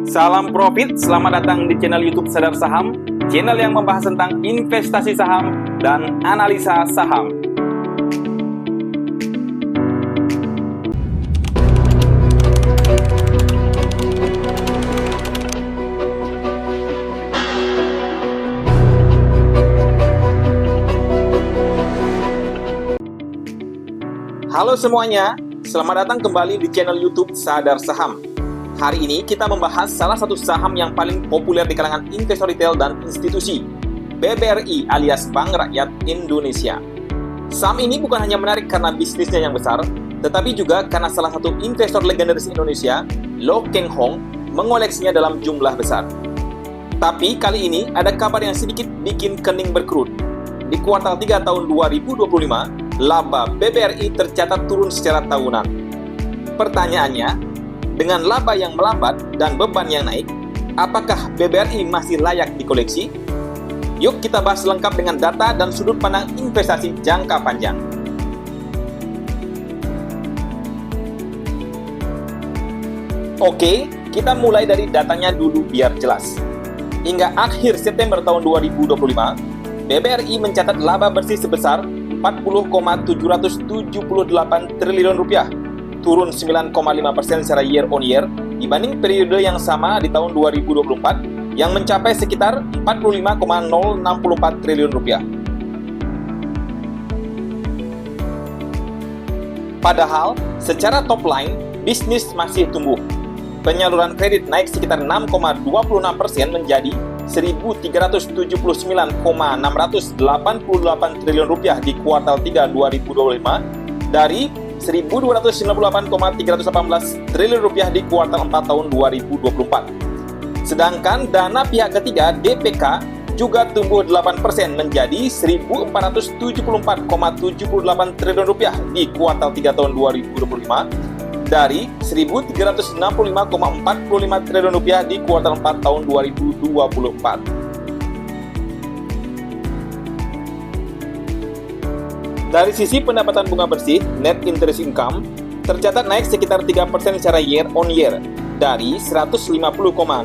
Salam profit, selamat datang di channel YouTube Sadar Saham, channel yang membahas tentang investasi saham dan analisa saham. Halo semuanya, selamat datang kembali di channel YouTube Sadar Saham. Hari ini kita membahas salah satu saham yang paling populer di kalangan investor retail dan institusi, BBRI alias Bank Rakyat Indonesia. Saham ini bukan hanya menarik karena bisnisnya yang besar, tetapi juga karena salah satu investor legendaris Indonesia, Loh Keng Hong, mengoleksinya dalam jumlah besar. Tapi kali ini ada kabar yang sedikit bikin kening berkerut. Di kuartal 3 tahun 2025, laba BBRI tercatat turun secara tahunan. Pertanyaannya, dengan laba yang melambat dan beban yang naik, apakah BBRI masih layak dikoleksi? Yuk kita bahas lengkap dengan data dan sudut pandang investasi jangka panjang. Oke, kita mulai dari datanya dulu biar jelas. Hingga akhir September tahun 2025, BBRI mencatat laba bersih sebesar 40,778 triliun rupiah, turun 9,5% secara year on year dibanding periode yang sama di tahun 2024 yang mencapai sekitar 45,064 triliun rupiah. Padahal, secara top line, bisnis masih tumbuh. Penyaluran kredit naik sekitar 6,26% menjadi 1.379,688 triliun rupiah di kuartal 3 2025 dari 1.298,318 triliun rupiah di kuartal 4 tahun 2024. Sedangkan dana pihak ketiga DPK juga tumbuh 8% menjadi 1.474,78 triliun rupiah di kuartal 3 tahun 2025 dari 1.365,45 triliun rupiah di kuartal 4 tahun 2024. Dari sisi pendapatan bunga bersih, net interest income, tercatat naik sekitar 3% secara year on year dari 150,637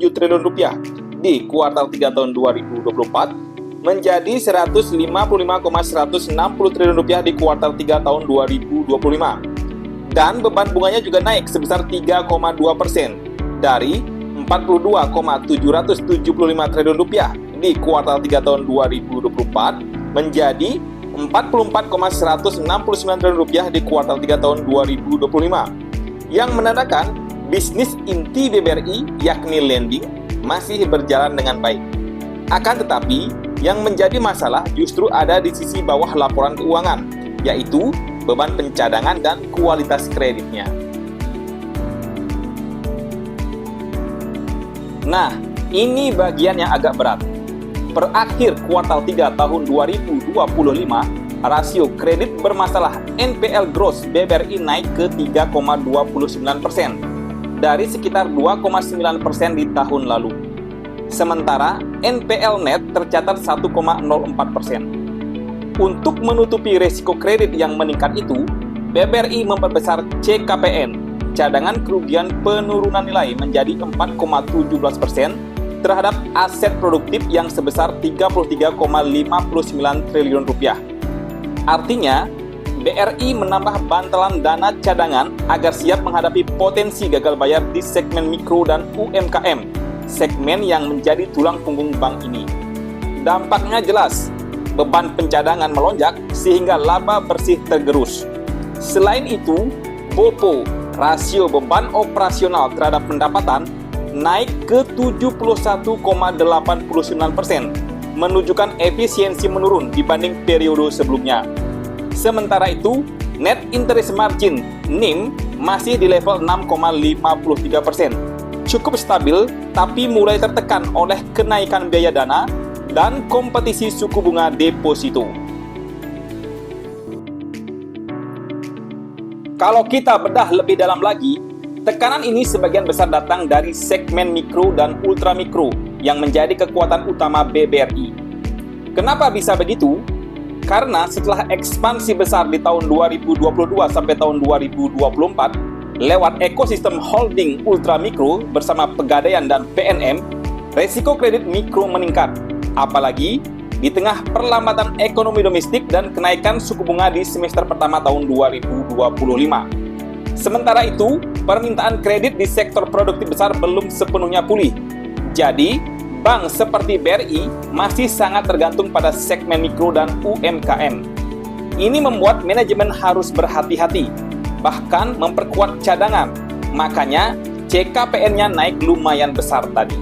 triliun rupiah di kuartal 3 tahun 2024 menjadi 155,160 triliun rupiah di kuartal 3 tahun 2025. Dan beban bunganya juga naik sebesar 3,2% dari 42,775 triliun rupiah di kuartal 3 tahun 2024 menjadi 44,169 triliun rupiah di kuartal 3 tahun 2025, yang menandakan bisnis inti BBRI yakni lending masih berjalan dengan baik. Akan tetapi, yang menjadi masalah justru ada di sisi bawah laporan keuangan, yaitu beban pencadangan dan kualitas kreditnya. Nah, ini bagian yang agak berat. Per akhir kuartal 3 tahun 2025, rasio kredit bermasalah NPL gross BBRI naik ke 3,29% dari sekitar 2,9% di tahun lalu. Sementara NPL net tercatat 1,04%. Untuk menutupi risiko kredit yang meningkat itu, BBRI memperbesar CKPN, cadangan kerugian penurunan nilai, menjadi 4,17% terhadap aset produktif yang sebesar 33,59 triliun rupiah. Artinya, BRI menambah bantalan dana cadangan agar siap menghadapi potensi gagal bayar di segmen mikro dan UMKM, segmen yang menjadi tulang punggung bank ini. Dampaknya jelas, beban pencadangan melonjak sehingga laba bersih tergerus. Selain itu, BOPO, rasio beban operasional terhadap pendapatan, naik ke 71,89%, menunjukkan efisiensi menurun dibanding periode sebelumnya. Sementara itu, net interest margin (NIM) masih di level 6,53%. Cukup stabil, tapi mulai tertekan oleh kenaikan biaya dana dan kompetisi suku bunga deposito. Kalau kita bedah lebih dalam lagi, tekanan ini sebagian besar datang dari segmen mikro dan ultramikro yang menjadi kekuatan utama BBRI. Kenapa bisa begitu? Karena setelah ekspansi besar di tahun 2022 sampai tahun 2024, Lewat ekosistem holding ultramikro bersama Pegadaian dan PNM, resiko kredit mikro meningkat, apalagi di tengah perlambatan ekonomi domestik dan kenaikan suku bunga di semester pertama tahun 2025. Sementara itu, permintaan kredit di sektor produktif besar belum sepenuhnya pulih. Jadi, bank seperti BRI masih sangat tergantung pada segmen mikro dan UMKM. Ini membuat manajemen harus berhati-hati, bahkan memperkuat cadangan. Makanya, CKPN-nya naik lumayan besar tadi.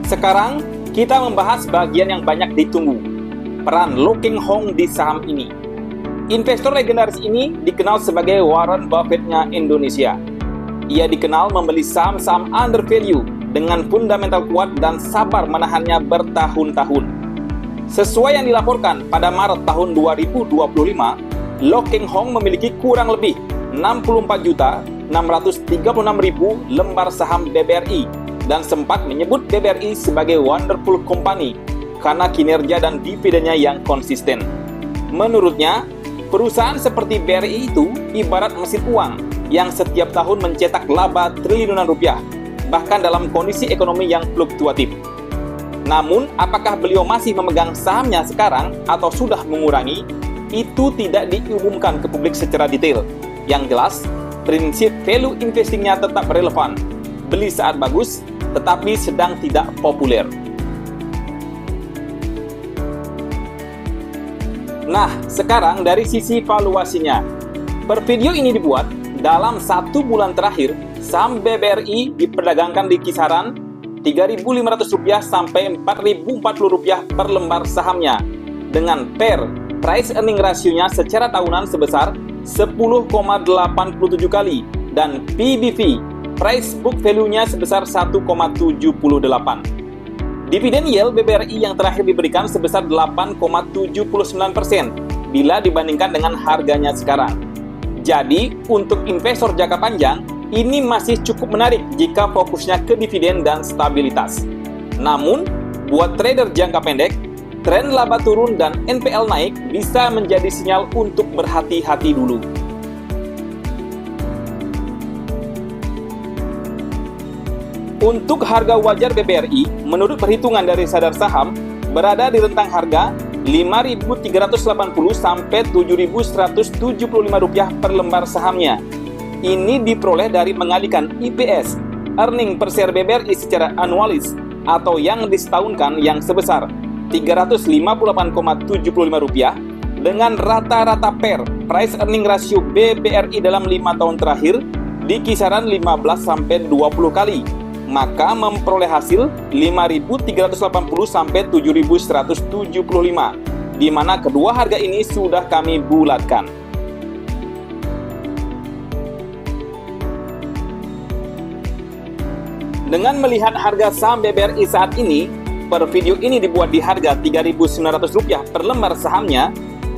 Sekarang, kita membahas bagian yang banyak ditunggu, peran Lo Keng Hong di saham ini. Investor legendaris ini dikenal sebagai Warren Buffett-nya Indonesia. Ia dikenal membeli saham-saham under value dengan fundamental kuat dan sabar menahannya bertahun-tahun. Sesuai yang dilaporkan pada Maret tahun 2025, Lo Keng Hong memiliki kurang lebih 64.636.000 lembar saham BBRI dan sempat menyebut BBRI sebagai wonderful company karena kinerja dan dividennya yang konsisten. Menurutnya, perusahaan seperti BRI itu ibarat mesin uang yang setiap tahun mencetak laba triliunan rupiah, bahkan dalam kondisi ekonomi yang fluktuatif. Namun, apakah beliau masih memegang sahamnya sekarang atau sudah mengurangi? Itu tidak diumumkan ke publik secara detail. Yang jelas, prinsip value investingnya tetap relevan. Beli saat bagus, tetapi sedang tidak populer. Nah, sekarang dari sisi valuasinya. Per video ini dibuat, dalam 1 bulan terakhir, saham BBRI diperdagangkan di kisaran Rp3.500 sampai Rp4.040 per lembar sahamnya, dengan PER, price earning ratio-nya secara tahunan sebesar 10,87 kali, dan PBV, price book value-nya sebesar 1,78. Dividen yield BBRI yang terakhir diberikan sebesar 8,79% bila dibandingkan dengan harganya sekarang. Jadi, untuk investor jangka panjang, ini masih cukup menarik jika fokusnya ke dividen dan stabilitas. Namun, buat trader jangka pendek, tren laba turun dan NPL naik bisa menjadi sinyal untuk berhati-hati dulu. Untuk harga wajar BBRI, menurut perhitungan dari Sadar Saham, berada di rentang harga Rp5.380 sampai Rp7.175 per lembar sahamnya. Ini diperoleh dari mengalihkan EPS, earning per share BBRI secara anualis, atau yang disetahunkan yang sebesar Rp358,75 dengan rata-rata PER, price earning ratio BBRI dalam 5 tahun terakhir, di kisaran 15-20 kali. Maka memperoleh hasil Rp5.380 sampai Rp7.175, di mana kedua harga ini sudah kami bulatkan. Dengan melihat harga saham BBRI saat ini, per video ini dibuat di harga Rp3.900 per lembar sahamnya,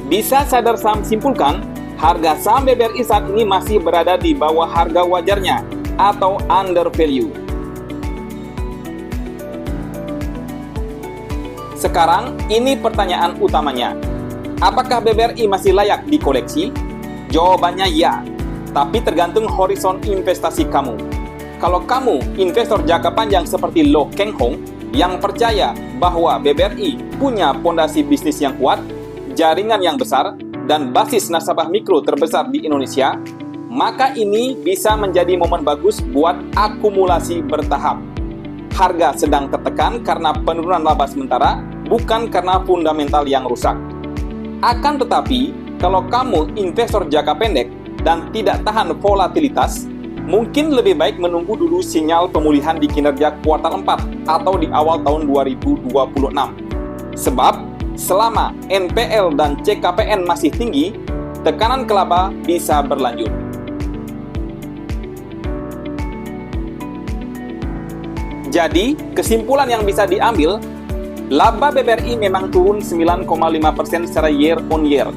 bisa Sadar Saham simpulkan harga saham BBRI saat ini masih berada di bawah harga wajarnya atau under value. Sekarang, ini pertanyaan utamanya. Apakah BBRI masih layak dikoleksi? Jawabannya ya, tapi tergantung horizon investasi kamu. Kalau kamu investor jangka panjang seperti Lo Keng Hong yang percaya bahwa BBRI punya fondasi bisnis yang kuat, jaringan yang besar, dan basis nasabah mikro terbesar di Indonesia, maka ini bisa menjadi momen bagus buat akumulasi bertahap. Harga sedang tertekan karena penurunan laba sementara, bukan karena fundamental yang rusak. Akan tetapi, kalau kamu investor jangka pendek dan tidak tahan volatilitas, mungkin lebih baik menunggu dulu sinyal pemulihan di kinerja kuartal 4 atau di awal tahun 2026. Sebab, selama NPL dan CKPN masih tinggi, tekanan ke laba bisa berlanjut. Jadi, kesimpulan yang bisa diambil, laba BBRI memang turun 9,5% secara year on year.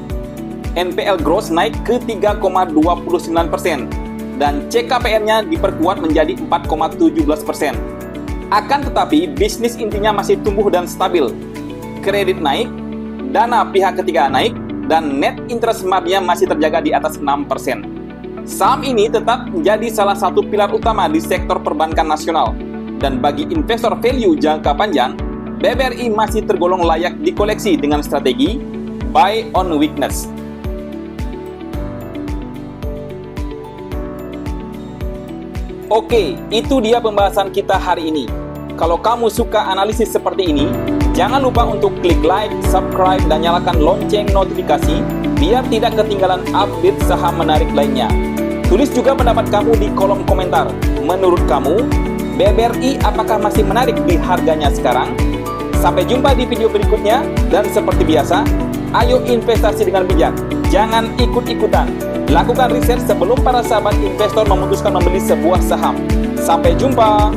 NPL gross naik ke 3,29%. Dan CKPN-nya diperkuat menjadi 4,17%. Akan tetapi, bisnis intinya masih tumbuh dan stabil. Kredit naik, dana pihak ketiga naik, dan net interest margin masih terjaga di atas 6%. Saham ini tetap menjadi salah satu pilar utama di sektor perbankan nasional. Dan bagi investor value jangka panjang, BBRI masih tergolong layak dikoleksi dengan strategi buy on weakness. Oke, itu dia pembahasan kita hari ini. Kalau kamu suka analisis seperti ini, jangan lupa untuk klik like, subscribe, dan nyalakan lonceng notifikasi biar tidak ketinggalan update saham menarik lainnya. Tulis juga pendapat kamu di kolom komentar. Menurut kamu, BBRI apakah masih menarik di harganya sekarang? Sampai jumpa di video berikutnya, dan seperti biasa, ayo investasi dengan bijak. Jangan ikut-ikutan. Lakukan riset sebelum para sahabat investor memutuskan membeli sebuah saham. Sampai jumpa!